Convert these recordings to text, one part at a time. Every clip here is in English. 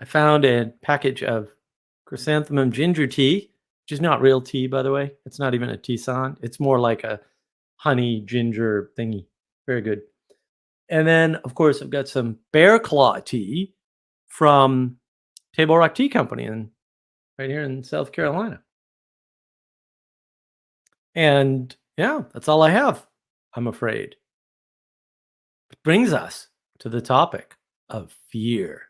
I found a package of chrysanthemum ginger tea, which is not real tea, by the way. It's not even a tisane. It's more like a honey ginger thingy. Very good. And then, of course, I've got some bear claw tea from Table Rock Tea Company and right here in South Carolina. And yeah, that's all I have, I'm afraid. It brings us to the topic of fear.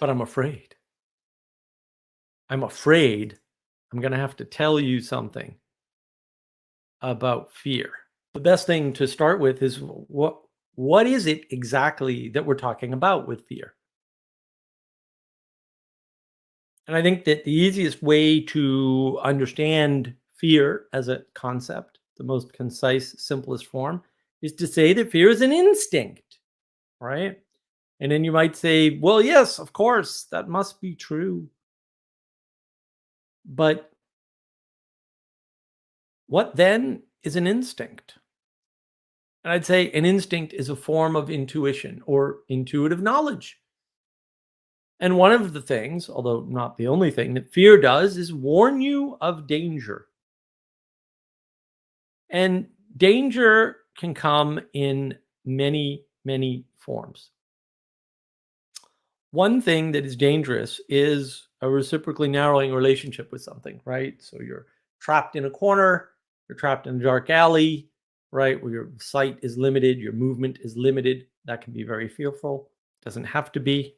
But I'm afraid. I'm afraid I'm going to have to tell you something about fear. The best thing to start with is what is it exactly that we're talking about with fear? And I think that the easiest way to understand fear as a concept, the most concise, simplest form, is to say that fear is an instinct, right? And then you might say, well, yes, of course, that must be true. But what then is an instinct? And I'd say an instinct is a form of intuition or intuitive knowledge. And one of the things, although not the only thing, that fear does is warn you of danger. And danger can come in many, many forms. One thing that is dangerous is a reciprocally narrowing relationship with something, right? So you're trapped in a corner, you're trapped in a dark alley, right? Where your sight is limited, your movement is limited. That can be very fearful. Doesn't have to be.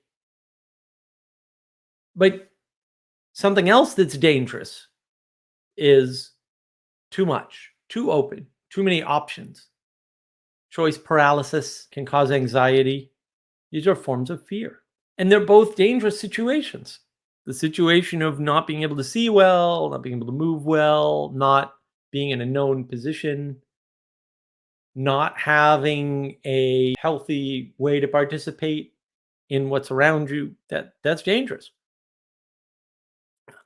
But something else that's dangerous is too much, too open, too many options. Choice paralysis can cause anxiety. These are forms of fear. And they're both dangerous situations. The situation of not being able to see well, not being able to move well, not being in a known position, not having a healthy way to participate in what's around you, that's dangerous.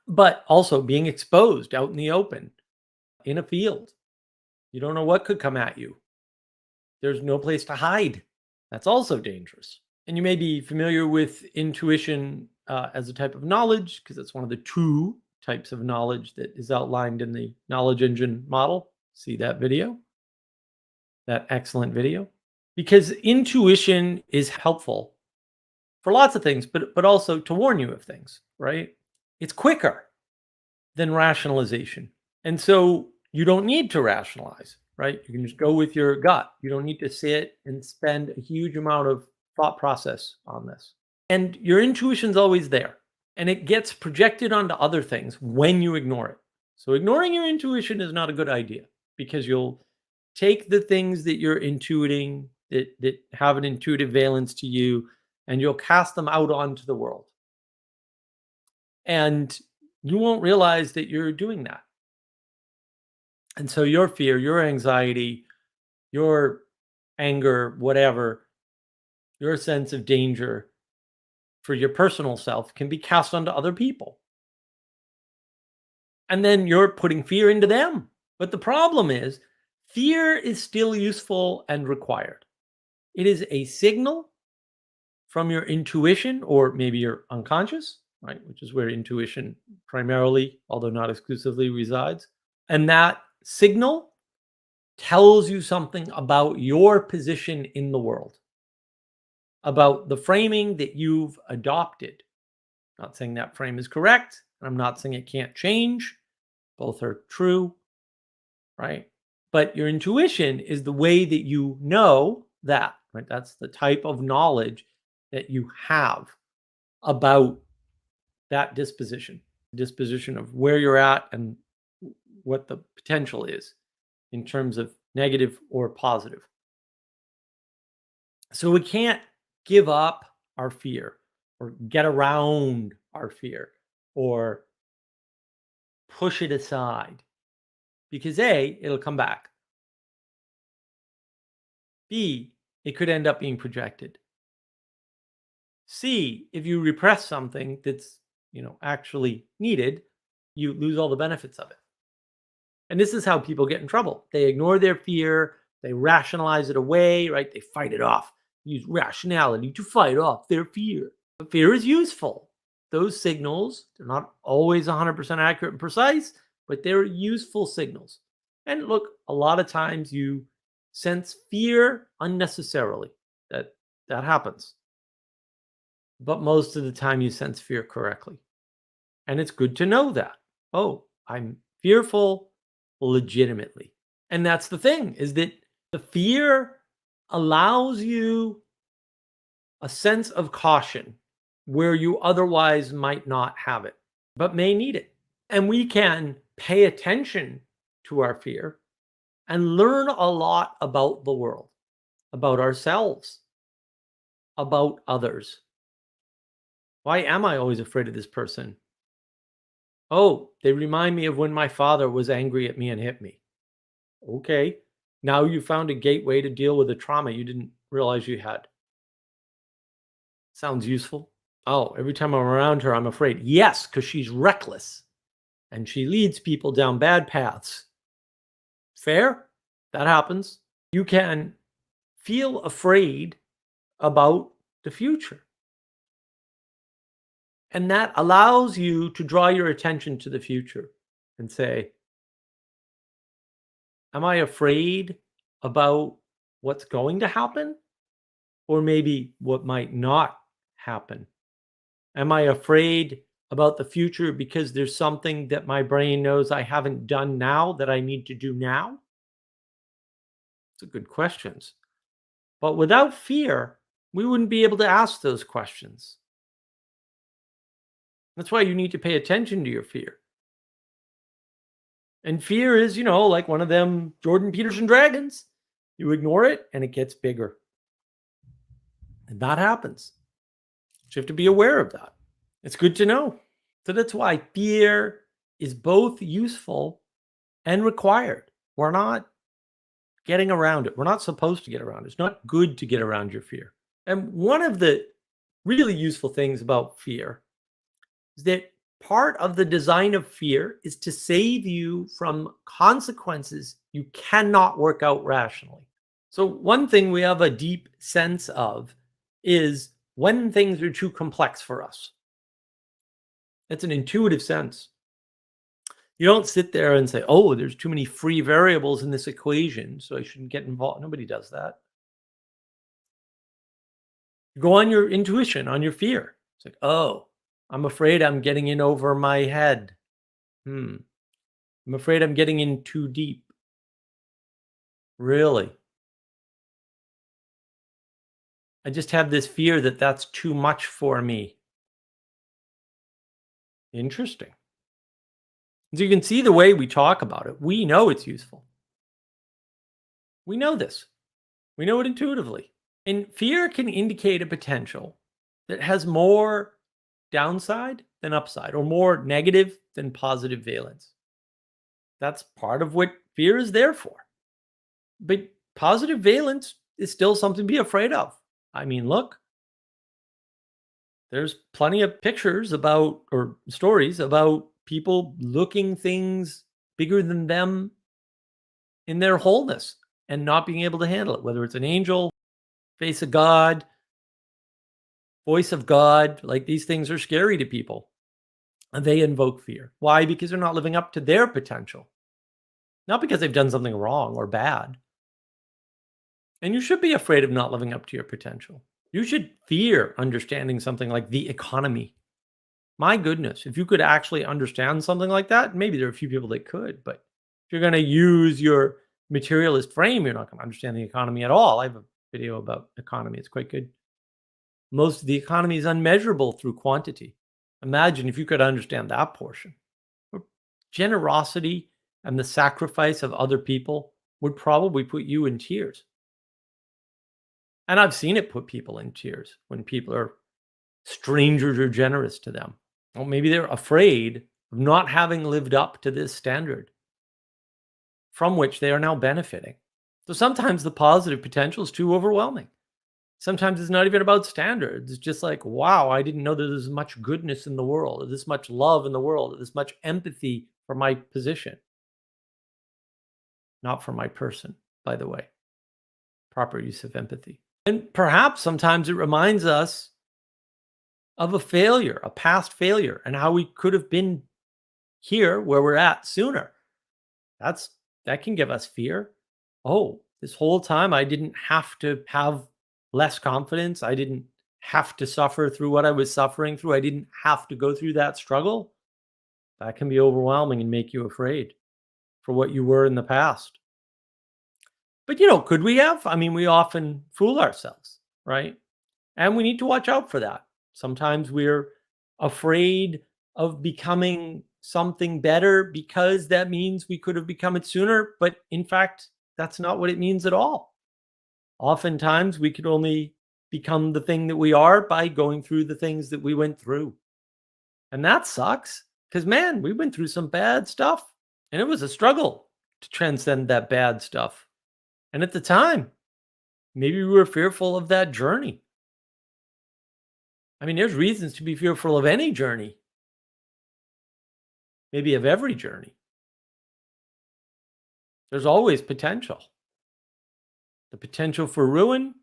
But also being exposed out in the open, in a field. You don't know what could come at you. There's no place to hide. That's also dangerous. And you may be familiar with intuition as a type of knowledge, because it's one of the two types of knowledge that is outlined in the knowledge engine model. See that video, that excellent video. Because intuition is helpful for lots of things, but also to warn you of things, right? It's quicker than rationalization. And so you don't need to rationalize, right? You can just go with your gut. You don't need to sit and spend a huge amount of thought process on this. And your intuition's always there, and it gets projected onto other things when you ignore it. So ignoring your intuition is not a good idea, because you'll take the things that you're intuiting that have an intuitive valence to you, and you'll cast them out onto the world. And you won't realize that you're doing that. And so your fear, your anxiety, your anger, whatever, your sense of danger for your personal self can be cast onto other people. And then you're putting fear into them. But the problem is, fear is still useful and required. It is a signal from your intuition, or maybe your unconscious, right? Which is where intuition primarily, although not exclusively, resides. And that signal tells you something about your position in the world, about the framing that you've adopted. Not saying that frame is correct. I'm not saying it can't change. Both are true, right? But your intuition is the way that you know that, right? That's the type of knowledge that you have about that disposition of where you're at and what the potential is in terms of negative or positive. So we can't give up our fear or get around our fear or push it aside, because A, it'll come back. B, it could end up being projected. C, if you repress something that's actually needed, you lose all the benefits of it. And this is how people get in trouble. They ignore their fear, they rationalize it away, right? They fight it off. Use rationality to fight off their fear. But fear is useful. Those signals, they're not always 100% accurate and precise, but they're useful signals. And look, a lot of times you sense fear unnecessarily. That happens. But most of the time you sense fear correctly. And it's good to know that. Oh, I'm fearful legitimately. And that's the thing, is that the fear allows you a sense of caution where you otherwise might not have it, but may need it. And we can pay attention to our fear and learn a lot about the world, about ourselves, about others. Why am I always afraid of this person? Oh, they remind me of when my father was angry at me and hit me. Okay. Now you found a gateway to deal with a trauma you didn't realize you had. Sounds useful. Oh, every time I'm around her, I'm afraid. Yes, because she's reckless and she leads people down bad paths. Fair? That happens. You can feel afraid about the future. And that allows you to draw your attention to the future and say, am I afraid about what's going to happen? Or maybe what might not happen? Am I afraid about the future because there's something that my brain knows I haven't done now that I need to do now? It's a good questions. But without fear, we wouldn't be able to ask those questions. That's why you need to pay attention to your fear. And fear is, like one of them Jordan Peterson dragons. You ignore it and it gets bigger. And that happens. So you have to be aware of that. It's good to know. So that's why fear is both useful and required. We're not getting around it. We're not supposed to get around it. It's not good to get around your fear. And one of the really useful things about fear is that part of the design of fear is to save you from consequences you cannot work out rationally. So, one thing we have a deep sense of is when things are too complex for us. It's an intuitive sense. You don't sit there and say, oh, there's too many free variables in this equation, so I shouldn't get involved. Nobody does that. You go on your intuition, on your fear. It's like, oh, I'm afraid I'm getting in over my head. I'm afraid I'm getting in too deep. Really? I just have this fear that that's too much for me. Interesting. So you can see the way we talk about it. We know it's useful. We know this. We know it intuitively. And fear can indicate a potential that has more downside than upside, or more negative than positive valence. That's part of what fear is there for. But positive valence is still something to be afraid of. I mean, look, there's plenty of pictures about or stories about people looking things bigger than them in their wholeness and not being able to handle it, whether it's an angel, face of God, voice of God. Like, these things are scary to people and they invoke fear. Why? Because they're not living up to their potential, not because they've done something wrong or bad. And you should be afraid of not living up to your potential. You should fear understanding something like the economy. My goodness, if you could actually understand something like that, maybe there are a few people that could, but if you're going to use your materialist frame, you're not going to understand the economy at all. I have a video about economy. It's quite good. Most of the economy is unmeasurable through quantity. Imagine if you could understand that portion. Generosity and the sacrifice of other people would probably put you in tears. And I've seen it put people in tears when people are strangers are generous to them. Well, maybe they're afraid of not having lived up to this standard from which they are now benefiting. So sometimes the positive potential is too overwhelming. Sometimes it's not even about standards. It's just like, wow, I didn't know there's this much goodness in the world, or this much love in the world, or this much empathy for my position, not for my person, by the way. Proper use of empathy. And perhaps sometimes it reminds us of a failure, a past failure, and how we could have been here where we're at sooner. That's that can give us fear. Oh, this whole time I didn't have to have less confidence. I didn't have to suffer through what I was suffering through. I didn't have to go through that struggle. That can be overwhelming and make you afraid for what you were in the past. But could we have? I mean, we often fool ourselves, right? And we need to watch out for that. Sometimes we're afraid of becoming something better because that means we could have become it sooner. But in fact, that's not what it means at all. Oftentimes, we could only become the thing that we are by going through the things that we went through. And that sucks because, man, we went through some bad stuff and it was a struggle to transcend that bad stuff. And at the time, maybe we were fearful of that journey. I mean, there's reasons to be fearful of any journey, maybe of every journey. There's always potential, the potential for ruin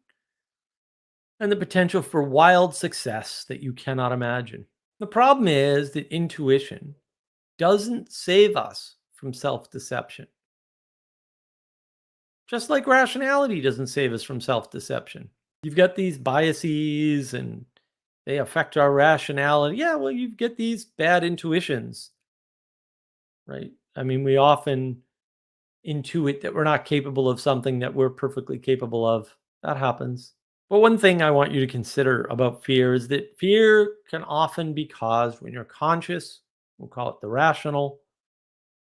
and the potential for wild success that you cannot imagine. The problem is that intuition doesn't save us from self deception, just like rationality doesn't save us from self deception. You've got these biases and they affect our rationality. Yeah, well, you get these bad intuitions, right? I mean, we often intuit that we're not capable of something that we're perfectly capable of. That happens. But one thing I want you to consider about fear is that fear can often be caused when you're conscious, we'll call it the rational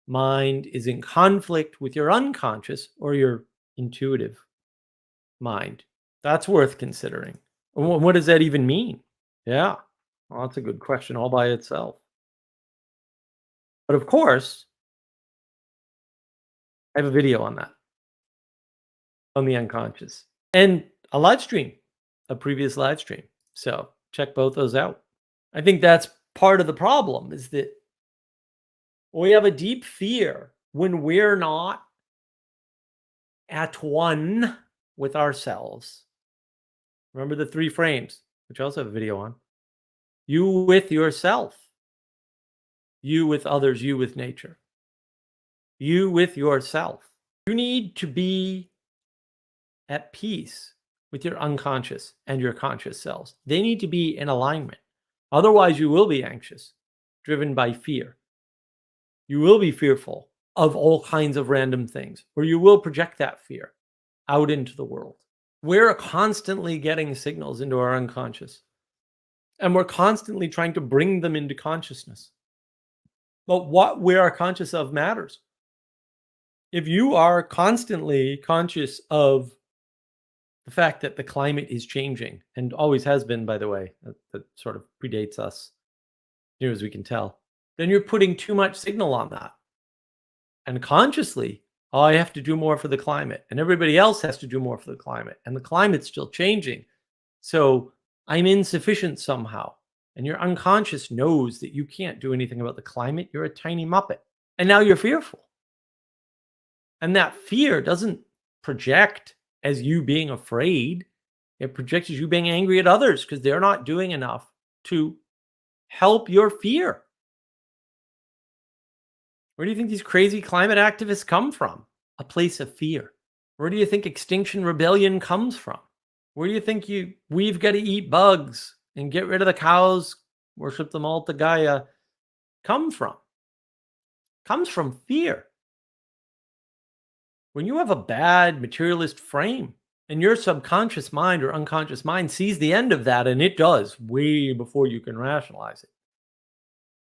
mind, is in conflict with your unconscious or your intuitive mind. That's worth considering. What does that even mean? Yeah, well, that's a good question all by itself. But of course, I have a video on that, on the unconscious, and a live stream, a previous live stream. So check both those out. I think that's part of the problem is that we have a deep fear when we're not at one with ourselves. Remember the three frames, which I also have a video on. You with yourself, you with others, you with nature, you with yourself. You need to be at peace with your unconscious and your conscious selves. They need to be in alignment. Otherwise, you will be anxious, driven by fear. You will be fearful of all kinds of random things, or you will project that fear out into the world. We're constantly getting signals into our unconscious, and we're constantly trying to bring them into consciousness. But what we are conscious of matters. If you are constantly conscious of the fact that the climate is changing and always has been, by the way, that sort of predates us, near as we can tell, then you're putting too much signal on that. And consciously, oh, I have to do more for the climate, and everybody else has to do more for the climate, and the climate's still changing. So I'm insufficient somehow. And your unconscious knows that you can't do anything about the climate. You're a tiny muppet. And now you're fearful. And that fear doesn't project as you being afraid. It projects as you being angry at others because they're not doing enough to help your fear. Where do you think these crazy climate activists come from? A place of fear. Where do you think Extinction Rebellion comes from? Where do you think we've got to eat bugs and get rid of the cows, worship them all to Gaia come from? Comes from fear. When you have a bad materialist frame and your subconscious mind or unconscious mind sees the end of that, and it does way before you can rationalize it.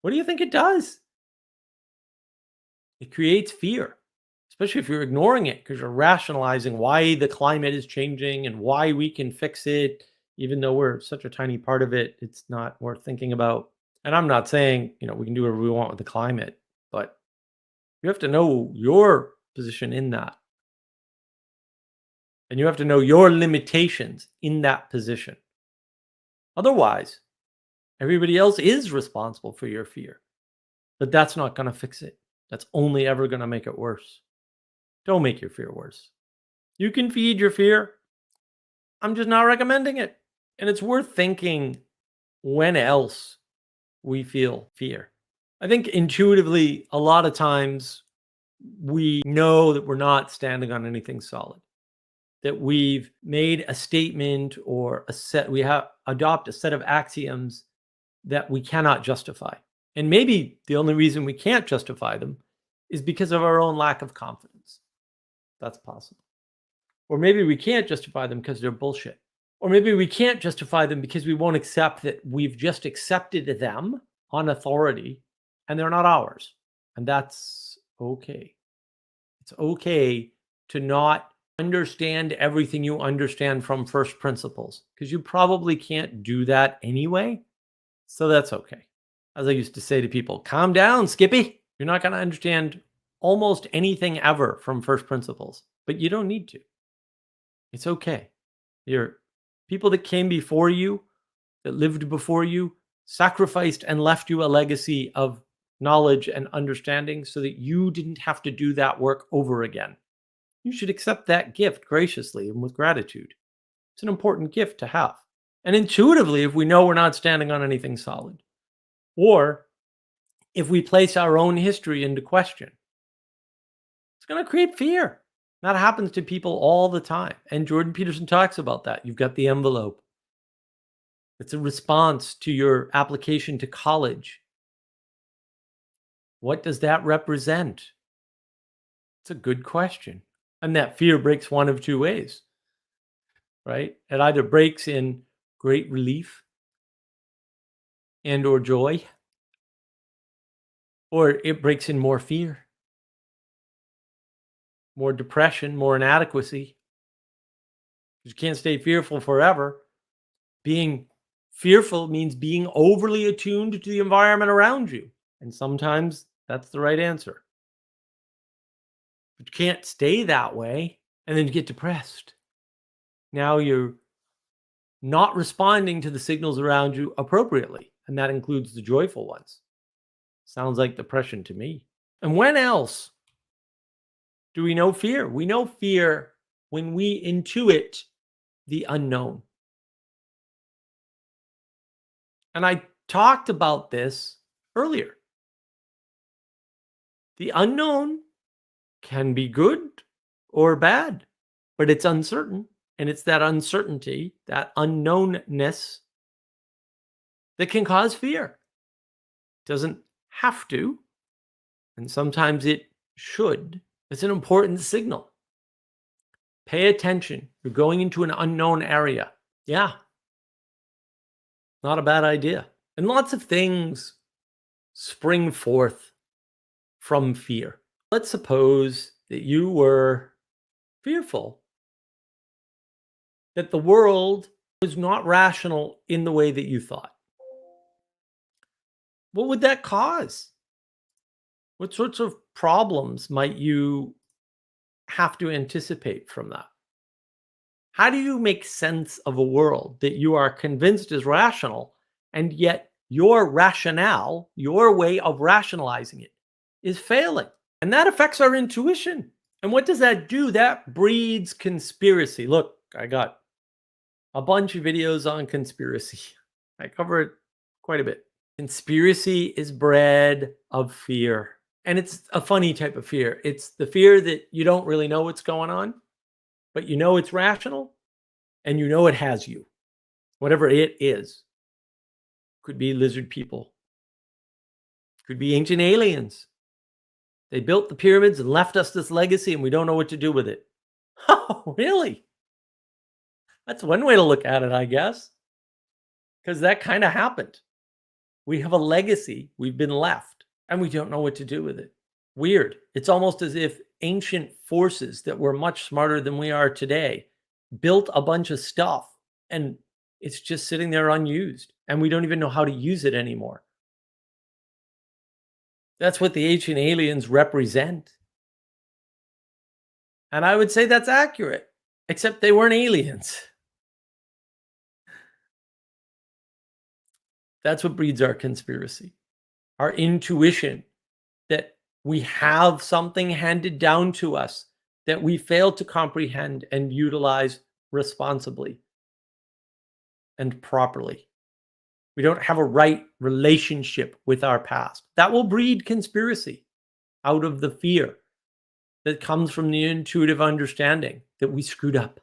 What do you think it does? It creates fear, especially if you're ignoring it because you're rationalizing why the climate is changing and why we can fix it, even though we're such a tiny part of it. It's not worth thinking about. And I'm not saying, we can do whatever we want with the climate, but you have to know your position in that. And you have to know your limitations in that position. Otherwise, everybody else is responsible for your fear, but that's not going to fix it. That's only ever going to make it worse. Don't make your fear worse. You can feed your fear. I'm just not recommending it. And it's worth thinking when else we feel fear. I think intuitively, a lot of times we know that we're not standing on anything solid, that we've made a statement or we have adopt a set of axioms that we cannot justify. And maybe the only reason we can't justify them is because of our own lack of confidence. That's possible. Or maybe we can't justify them because they're bullshit. Or maybe we can't justify them because we won't accept that we've just accepted them on authority and they're not ours. And that's okay. It's okay to not understand everything you understand from first principles because you probably can't do that anyway. So that's okay. As I used to say to people, calm down, Skippy. You're not going to understand almost anything ever from first principles, but you don't need to. It's okay. You're people that came before you, that lived before you, sacrificed and left you a legacy of knowledge and understanding so that you didn't have to do that work over again. You should accept that gift graciously and with gratitude. It's an important gift to have. And intuitively, if we know we're not standing on anything solid, or if we place our own history into question, it's going to create fear. That happens to people all the time. And Jordan Peterson talks about that. You've got the envelope. It's a response to your application to college. What does that represent? It's a good question. And that fear breaks one of two ways, right? It either breaks in great relief and or joy, or it breaks in more fear, more depression, more inadequacy. You can't stay fearful forever. Being fearful means being overly attuned to the environment around you. And sometimes that's the right answer. But you can't stay that way and then get depressed. Now you're not responding to the signals around you appropriately. And that includes the joyful ones. Sounds like depression to me. And when else do we know fear? We know fear when we intuit the unknown. And I talked about this earlier. The unknown can be good or bad, but it's uncertain. And it's that uncertainty, that unknownness that can cause fear. It doesn't have to, and sometimes it should. It's an important signal. Pay attention. You're going into an unknown area. Yeah, not a bad idea. And lots of things spring forth from fear. Let's suppose that you were fearful that the world was not rational in the way that you thought. What would that cause? What sorts of problems might you have to anticipate from that? How do you make sense of a world that you are convinced is rational and yet your rationale, your way of rationalizing it, is failing? And that affects our intuition. And what does that do? That breeds conspiracy. Look, I got a bunch of videos on conspiracy. I cover it quite a bit. Conspiracy is bred of fear. And it's a funny type of fear. It's the fear that you don't really know what's going on, but you know it's rational and you know it has you, whatever it is. Could be lizard people, could be ancient aliens. They built the pyramids and left us this legacy and we don't know what to do with it. Oh, really? That's one way to look at it, I guess, because that kind of happened. We have a legacy we've been left and we don't know what to do with it. Weird. It's almost as if ancient forces that were much smarter than we are today built a bunch of stuff and it's just sitting there unused and we don't even know how to use it anymore. That's what the ancient aliens represent. And I would say that's accurate. except they weren't aliens. That's what breeds our conspiracy, our intuition that we have something handed down to us that we fail to comprehend and utilize responsibly and properly. We don't have a right relationship with our past. That will breed conspiracy out of the fear that comes from the intuitive understanding that we screwed up.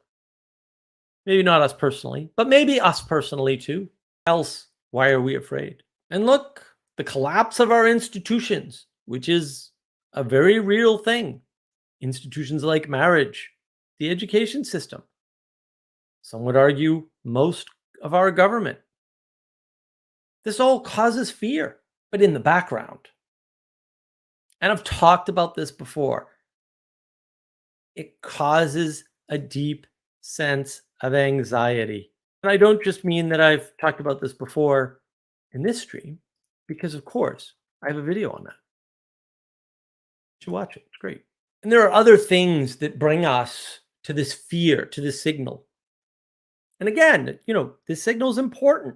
Maybe not us personally, but maybe us personally too. Else, why are we afraid? And look, the collapse of our institutions, which is a very real thing. Institutions like marriage, the education system, some would argue most of our government. This all causes fear, but in the background. And I've talked about this before. It causes a deep sense of anxiety. And I don't just mean that I've talked about this before in this stream, because of course I have a video on that. You should watch it. It's great. And there are other things that bring us to this fear, to this signal. And again, this signal is important.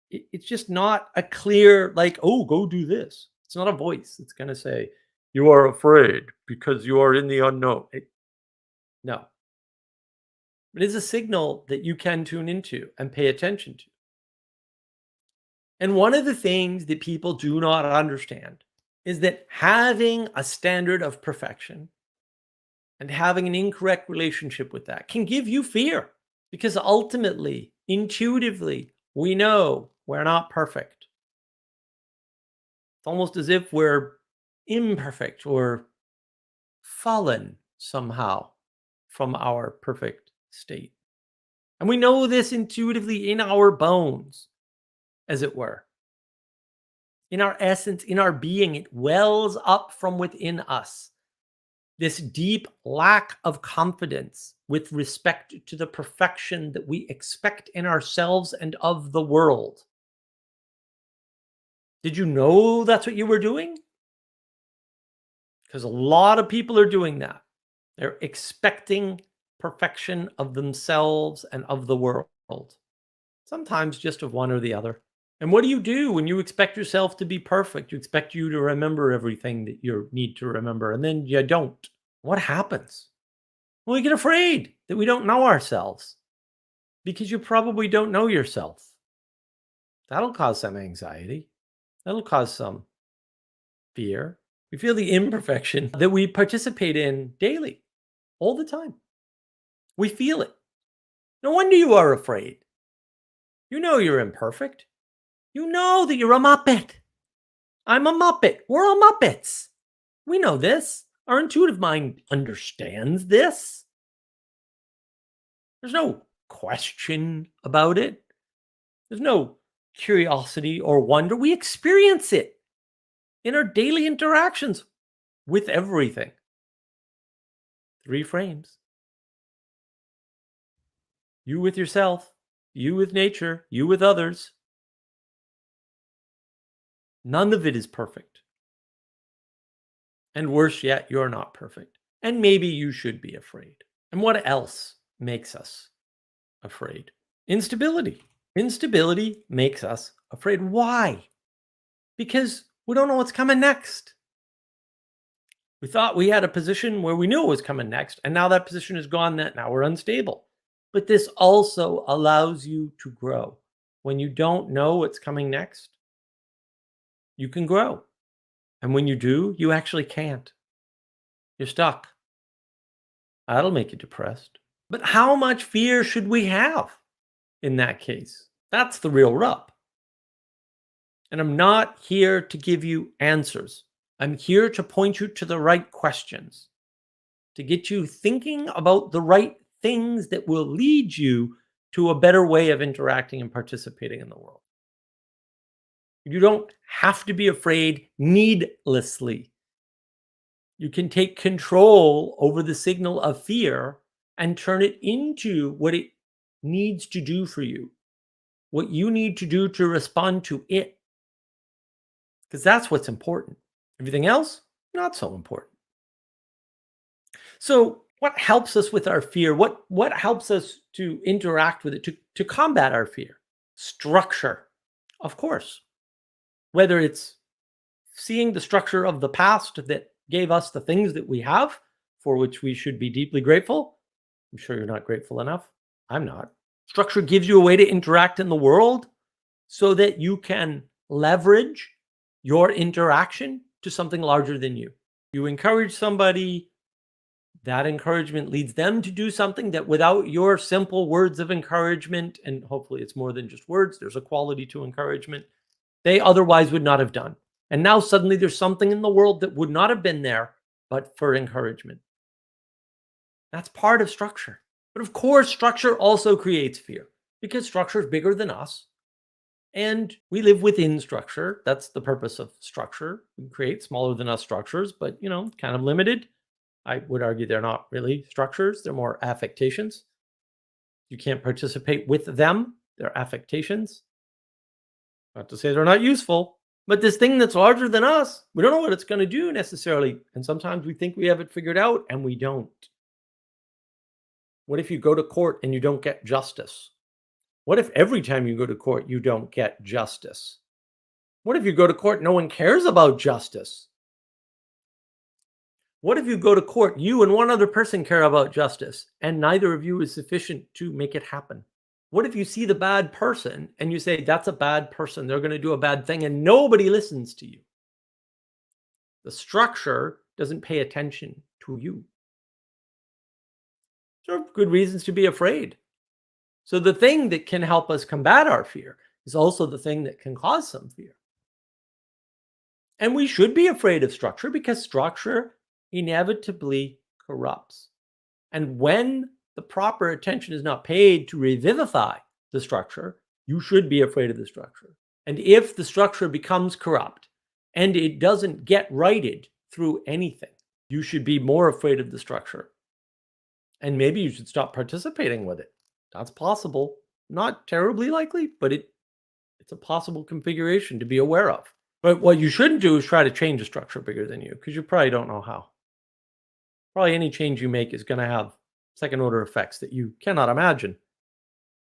It's just not a clear, like, oh, go do this. It's not a voice. It's going to say, you are afraid because you are in the unknown. No, it is a signal that you can tune into and pay attention to. And one of the things that people do not understand is that having a standard of perfection and having an incorrect relationship with that can give you fear, because ultimately, intuitively, we know we're not perfect. It's almost as if we're imperfect or fallen somehow from our perfect state. And we know this intuitively in our bones, as it were. In our essence, in our being, it wells up from within us. This deep lack of confidence with respect to the perfection that we expect in ourselves and of the world. Did you know that's what you were doing? Because a lot of people are doing that. They're expecting perfection of themselves and of the world, sometimes just of one or the other. And what do you do when you expect yourself to be perfect? You expect you to remember everything that you need to remember, and then you don't. What happens? Well, we get afraid that we don't know ourselves, because you probably don't know yourself. That'll cause some anxiety. That'll cause some fear. We feel the imperfection that we participate in daily, all the time. We feel it. No wonder you are afraid. You know you're imperfect. You know that you're a Muppet. I'm a Muppet. We're all Muppets. We know this. Our intuitive mind understands this. There's no question about it. There's no curiosity or wonder. We experience it in our daily interactions with everything. 3 frames. You with yourself, you with nature, you with others. None of it is perfect. And worse yet, you're not perfect. And maybe you should be afraid. And what else makes us afraid? Instability. Instability makes us afraid. Why? Because we don't know what's coming next. We thought we had a position where we knew it was coming next, and now that position is gone. That now we're unstable. But this also allows you to grow. When you don't know what's coming next, you can grow. And when you do, you actually can't. You're stuck. That'll make you depressed. But how much fear should we have in that case? That's the real rub. And I'm not here to give you answers. I'm here to point you to the right questions, to get you thinking about the right things that will lead you to a better way of interacting and participating in the world. You don't have to be afraid needlessly. You can take control over the signal of fear and turn it into what it needs to do for you, what you need to do to respond to it. Because that's what's important. Everything else, not so important. So What helps us with our fear? What helps us to interact with it, to combat our fear? Structure, of course. Whether it's seeing the structure of the past that gave us the things that we have, for which we should be deeply grateful. I'm sure you're not grateful enough. I'm not. Structure gives you a way to interact in the world so that you can leverage your interaction to something larger than you. You encourage somebody, that encouragement leads them to do something that without your simple words of encouragement, and hopefully it's more than just words, there's a quality to encouragement, they otherwise would not have done. And now suddenly there's something in the world that would not have been there but for encouragement. That's part of structure. But of course, structure also creates fear because structure is bigger than us. And we live within structure. That's the purpose of structure. We create smaller than us structures, but kind of limited. I would argue they're not really structures, they're more affectations. You can't participate with them, they're affectations. Not to say they're not useful, but this thing that's larger than us, we don't know what it's going to do necessarily. And sometimes we think we have it figured out and we don't. What if you go to court and you don't get justice? What if every time you go to court, you don't get justice? What if you go to court, no one cares about justice? What if you go to court, you and one other person care about justice, and neither of you is sufficient to make it happen? What if you see the bad person and you say, that's a bad person, they're going to do a bad thing, and nobody listens to you? The structure doesn't pay attention to you. There are good reasons to be afraid. So the thing that can help us combat our fear is also the thing that can cause some fear. And we should be afraid of structure because structure inevitably corrupts. And when the proper attention is not paid to revivify the structure, you should be afraid of the structure. And if the structure becomes corrupt and it doesn't get righted through anything, you should be more afraid of the structure. And maybe you should stop participating with it. That's possible. Not terribly likely, but it's a possible configuration to be aware of. But what you shouldn't do is try to change a structure bigger than you, because you probably don't know how. Probably any change you make is going to have second order effects that you cannot imagine.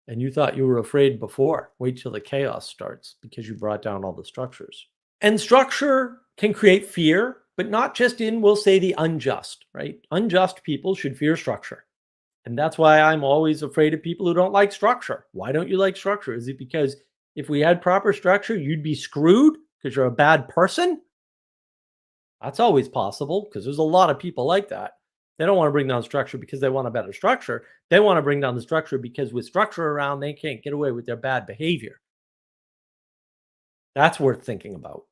And you thought you were afraid before. Wait till the chaos starts because you brought down all the structures. And structure can create fear, but not just in, we'll say, the unjust, right? Unjust people should fear structure. And that's why I'm always afraid of people who don't like structure. Why don't you like structure? Is it because if we had proper structure, you'd be screwed because you're a bad person? That's always possible because there's a lot of people like that. They don't want to bring down structure because they want a better structure. They want to bring down the structure because with structure around, they can't get away with their bad behavior. That's worth thinking about.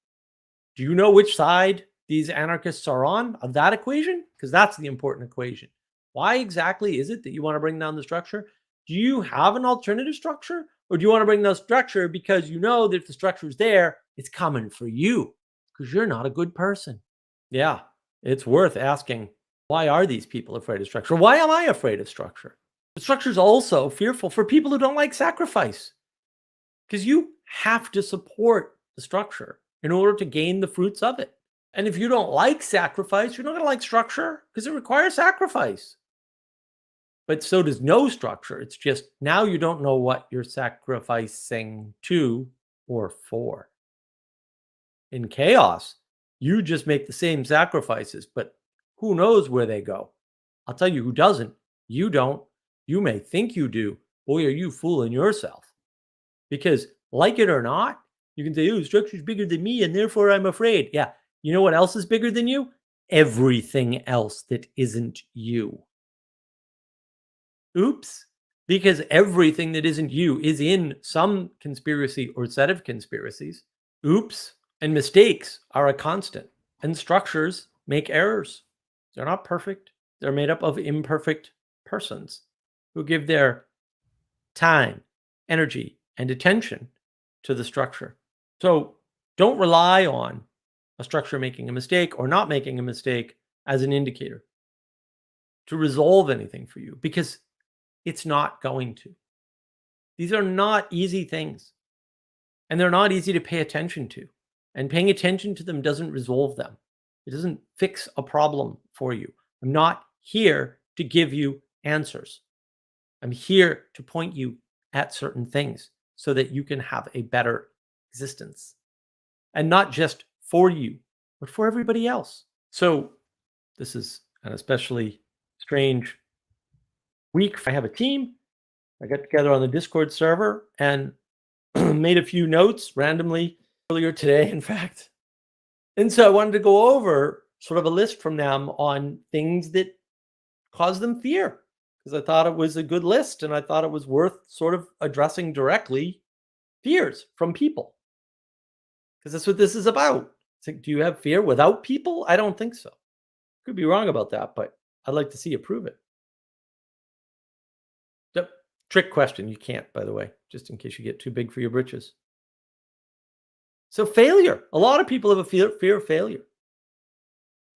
Do you know which side these anarchists are on of that equation? Because that's the important equation. Why exactly is it that you want to bring down the structure? Do you have an alternative structure? Or do you want to bring down structure because you know that if the structure is there, it's coming for you because you're not a good person? Yeah, it's worth asking, why are these people afraid of structure? Why am I afraid of structure? The structure is also fearful for people who don't like sacrifice because you have to support the structure in order to gain the fruits of it. And if you don't like sacrifice, you're not going to like structure because it requires sacrifice. But so does no structure. It's just now you don't know what you're sacrificing to or for. In chaos, you just make the same sacrifices, but who knows where they go? I'll tell you who doesn't. You don't. You may think you do. Boy, are you fooling yourself. Because, like it or not, you can say, oh, structure's bigger than me and therefore I'm afraid. Yeah. You know what else is bigger than you? Everything else that isn't you. Oops. Because everything that isn't you is in some conspiracy or set of conspiracies. Oops. And mistakes are a constant. And structures make errors. They're not perfect. They're made up of imperfect persons who give their time, energy, and attention to the structure. So don't rely on a structure making a mistake or not making a mistake as an indicator to resolve anything for you because it's not going to. These are not easy things and they're not easy to pay attention to. And paying attention to them doesn't resolve them. It doesn't fix a problem for you. I'm not here to give you answers. I'm here to point you at certain things so that you can have a better existence. And not just for you, but for everybody else. So this is an especially strange week. I have a team. I got together on the Discord server and made a few notes randomly earlier today, in fact. And so I wanted to go over sort of a list from them on things that cause them fear because I thought it was a good list and I thought it was worth sort of addressing directly fears from people because that's what this is about. It's like, do you have fear without people? I don't think so. Could be wrong about that, but I'd like to see you prove it. Yep. Trick question. You can't, by the way, just in case you get too big for your britches. So failure. A lot of people have a fear of failure.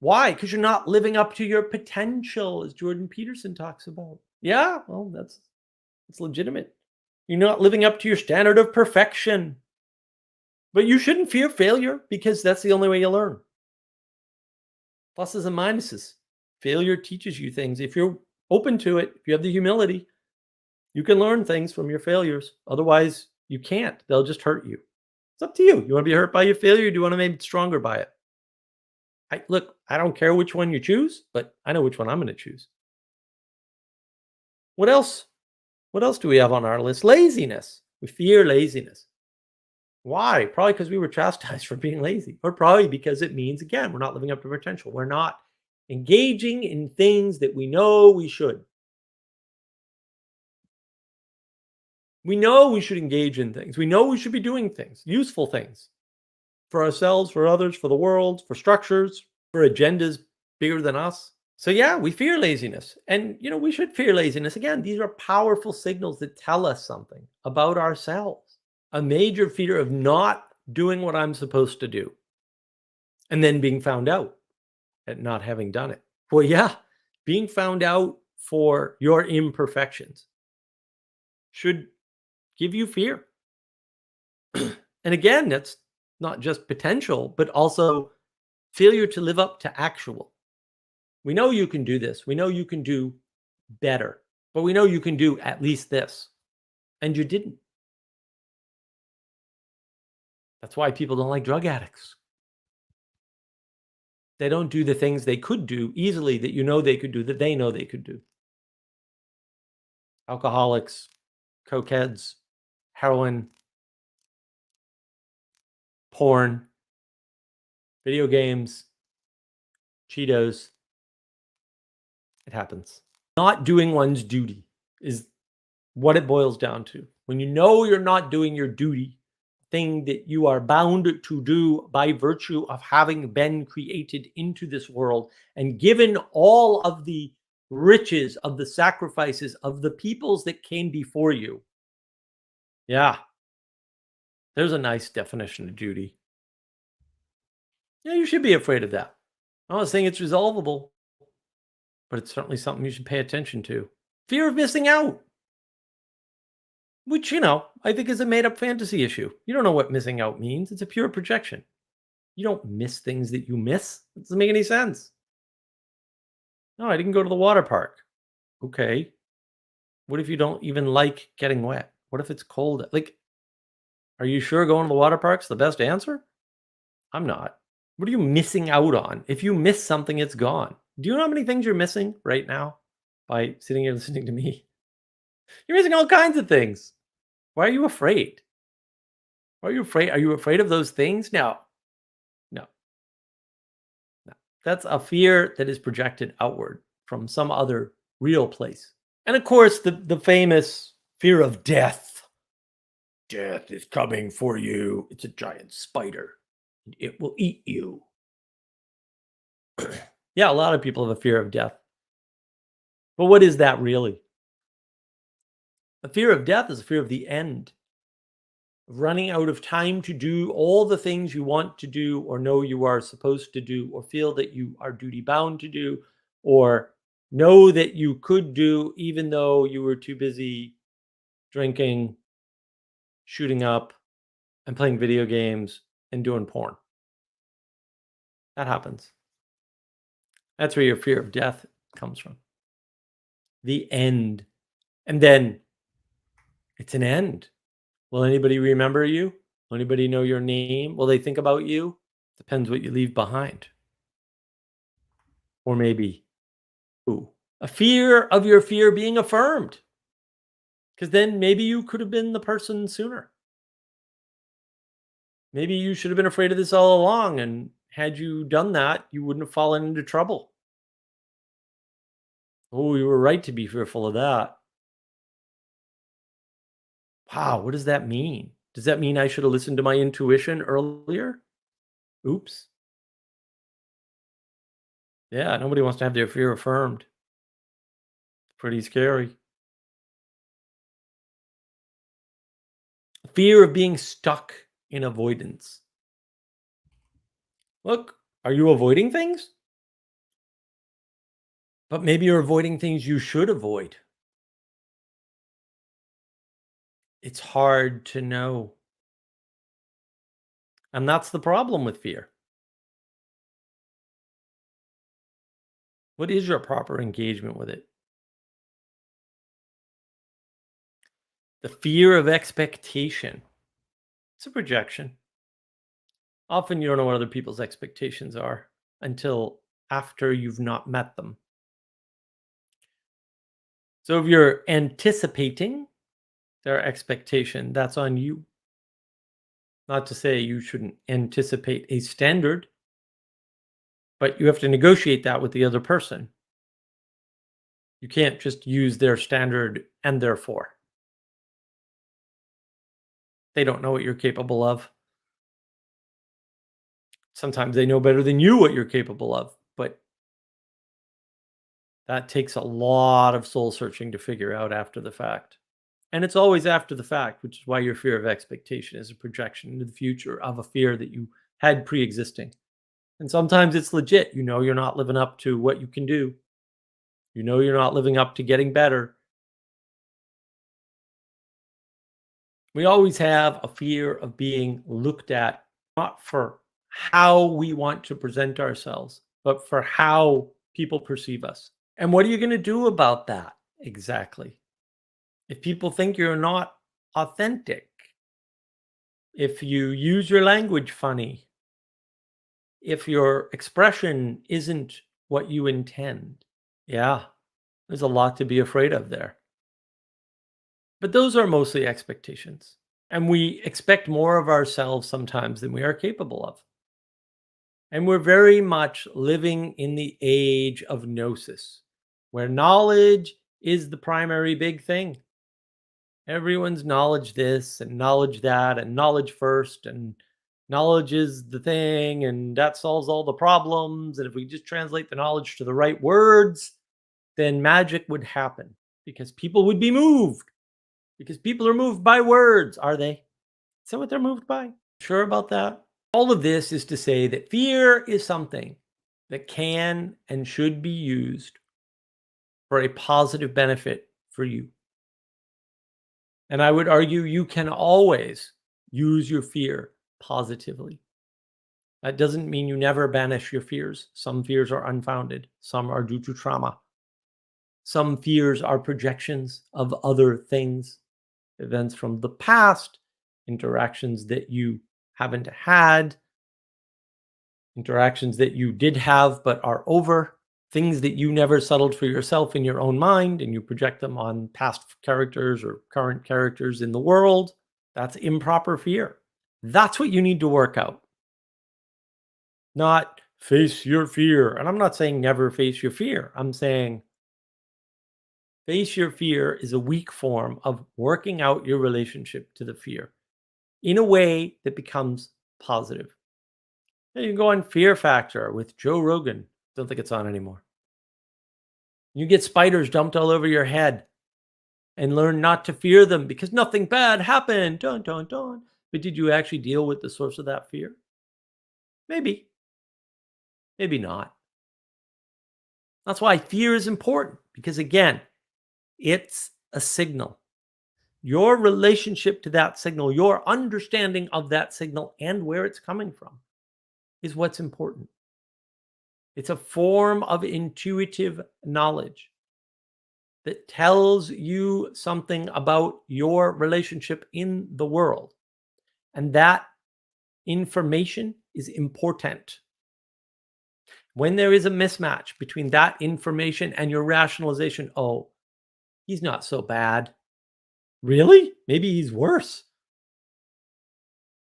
Why? Because you're not living up to your potential, as Jordan Peterson talks about. Yeah, well, that's legitimate. You're not living up to your standard of perfection. But you shouldn't fear failure because that's the only way you learn. Pluses and minuses. Failure teaches you things. If you're open to it, if you have the humility, you can learn things from your failures. Otherwise, you can't. They'll just hurt you. It's up to you. You want to be hurt by your failure? Or do you want to be made stronger by it? Look, I don't care which one you choose, but I know which one I'm going to choose. What else? What else do we have on our list? Laziness. We fear laziness. Why? Probably because we were chastised for being lazy, or probably because it means, again, we're not living up to potential. We're not engaging in things that we know we should. We know we should engage in things. We know we should be doing things, useful things for ourselves, for others, for the world, for structures, for agendas bigger than us. So yeah, we fear laziness. And we should fear laziness. Again, these are powerful signals that tell us something about ourselves. A major fear of not doing what I'm supposed to do and then being found out at not having done it. Well, yeah, being found out for your imperfections should give you fear. And again, that's not just potential, but also failure to live up to actual. We know you can do this. We know you can do better, but we know you can do at least this. And you didn't. That's why people don't like drug addicts. They don't do the things they could do easily that they could do, that they know they could do. Alcoholics, cokeheads, heroin, porn, video games, Cheetos. It happens. Not doing one's duty is what it boils down to. When you know you're not doing your duty, thing that you are bound to do by virtue of having been created into this world and given all of the riches of the sacrifices of the peoples that came before you. Yeah, there's a nice definition of duty. Yeah, you should be afraid of that. I'm not saying it's resolvable, but it's certainly something you should pay attention to. Fear of missing out, which, I think is a made up fantasy issue. You don't know what missing out means. It's a pure projection. You don't miss things that you miss. It doesn't make any sense. No, I didn't go to the water park. Okay. What if you don't even like getting wet? What if it's cold? Like, are you sure going to the water park's the best answer? I'm not. What are you missing out on? If you miss something, it's gone. Do you know how many things you're missing right now by sitting here listening to me? You're missing all kinds of things. Why are you afraid? Why are you afraid? Are you afraid of those things? No, no, no. That's a fear that is projected outward from some other real place. And of course, the famous fear of death. Death is coming for you. It's a giant spider. It will eat you. Yeah, a lot of people have a fear of death. But what is that really? A fear of death is a fear of the end, of running out of time to do all the things you want to do, or know you are supposed to do, or feel that you are duty bound to do, or know that you could do, even though you were too busy drinking, shooting up, and playing video games and doing porn. That happens. That's where your fear of death comes from. the end. And then it's an end. Will anybody remember you? Will anybody know your name? Will they think about you? Depends what you leave behind. Or maybe who? A fear of your fear being affirmed. Because then maybe you could have been the person sooner. Maybe you should have been afraid of this all along. And had you done that, you wouldn't have fallen into trouble. Oh, you were right to be fearful of that. Wow, what does that mean? Does that mean I should have listened to my intuition earlier? Oops. Yeah, nobody wants to have their fear affirmed. Pretty scary. Fear of being stuck in avoidance. Look, are you avoiding things? But maybe you're avoiding things you should avoid. It's hard to know. And that's the problem with fear. What is your proper engagement with it? The fear of expectation. It's a projection. Often you don't know what other people's expectations are until after you've not met them. So if you're anticipating their expectation, that's on you. Not to say you shouldn't anticipate a standard, but you have to negotiate that with the other person. You can't just use their standard and therefore they don't know what you're capable of. Sometimes they know better than you what you're capable of, but that takes a lot of soul searching to figure out after the fact. And it's always after the fact, which is why your fear of expectation is a projection into the future of a fear that you had pre existing. And sometimes it's legit. You know, you're not living up to what you can do. You know, you're not living up to getting better. We always have a fear of being looked at, not for how we want to present ourselves, but for how people perceive us. And what are you going to do about that? Exactly. If people think you're not authentic, if you use your language funny, if your expression isn't what you intend, yeah, there's a lot to be afraid of there. But those are mostly expectations. And we expect more of ourselves sometimes than we are capable of. And we're very much living in the age of gnosis, where knowledge is the primary big thing. Everyone's knowledge this and knowledge that and knowledge first and knowledge is the thing and that solves all the problems. And if we just translate the knowledge to the right words, then magic would happen because people would be moved because people are moved by words, are they? Is that what they're moved by? Sure about that? All of this is to say that fear is something that can and should be used for a positive benefit for you. And I would argue you can always use your fear positively. That doesn't mean you never banish your fears. Some fears are unfounded, some are due to trauma. Some fears are projections of other things, events from the past, interactions that you haven't had, interactions that you did have but are over, things that you never settled for yourself in your own mind and you project them on past characters or current characters in the world. That's improper fear. That's what you need to work out, not face your fear. And I'm not saying never face your fear. I'm saying face your fear is a weak form of working out your relationship to the fear in a way that becomes positive. You can go on Fear Factor with Joe Rogan. Don't think it's on anymore. You get spiders dumped all over your head and learn not to fear them because nothing bad happened. Dun, dun, dun. But did you actually deal with the source of that fear? Maybe, maybe not. That's why fear is important because, again, it's a signal. Your relationship to that signal, your understanding of that signal and where it's coming from is what's important. It's a form of intuitive knowledge. that tells you something about your relationship in the world. And that information is important. When there is a mismatch between that information and your rationalization, oh, he's not so bad. Really? Maybe he's worse.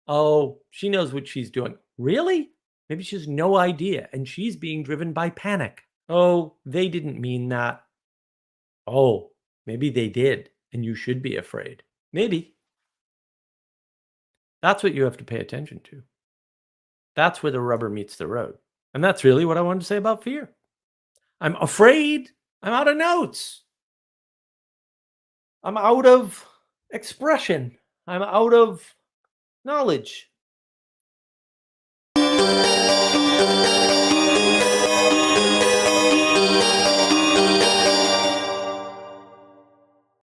Oh, she knows what she's doing. Really? Maybe she has no idea and she's being driven by panic. Oh, they didn't mean that. Oh, maybe they did and you should be afraid. Maybe. That's what you have to pay attention to. That's where the rubber meets the road. And that's really what I wanted to say about fear. I'm afraid. I'm out of notes. I'm out of expression. I'm out of knowledge.